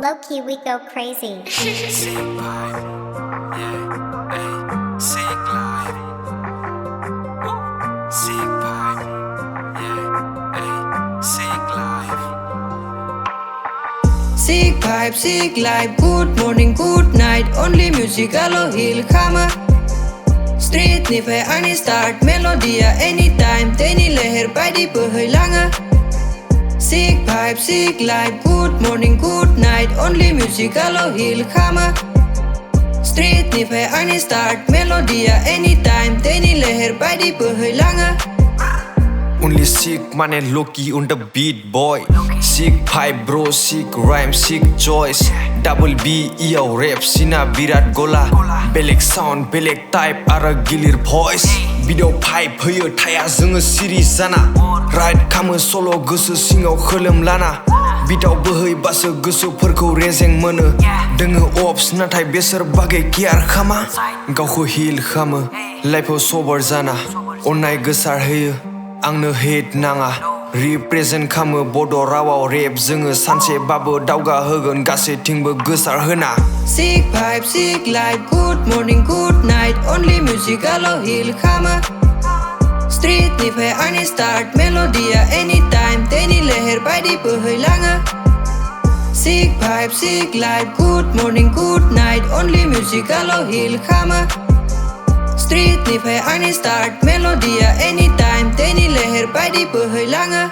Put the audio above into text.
Lowkey, we go crazy. Sick vibe, yeah, ayy, sick life. Sick vibe, yeah, ayy, sick life. Sick vibe, sick life, good morning, good night. Only music alo hill khama. Street nifai ani start melodia anytime. Teni leher badi behilanga. Sick vibe, sick life, good morning, good night. Only music alo hill khama. Street nifai ani start melodia anytime. Teni leher badi behilanga. Only sick mane Lowkey on the beat boy. Sick vibe bro, sick rhyme, sick choice. Double B iyo rap sina birat gola. Belek sound, belek type ara gilir voice. Video pipe hoyo thaya जोङो सिरि जाना. Ride खामो solo गोसो सिङाव खोलोम लाना. Beatआव बोहैबासो गोसोफोरखौ रेजें mono. दोङो ops नाथाय बेसोर बागै केयार खामा. गावखौ heal खामो लाइफआव sober जाना. अननाय गोसारहोयो आंनो hate नाङा. Represent खामो बड' रावाव rap जोङो सानसेबाबो दावगा होगोन गासैथिंबो गोसार होना. Sick vibe, sick life, good morning, good night. Only music alo hill khama. Street nifai ani start melodia anytime. Teni leher badi behilanga. Sick vibe, sick life, good morning, good night. Only music alo hill khama. Street nifai ani start melodia anytime. Teni leher badi behilanga.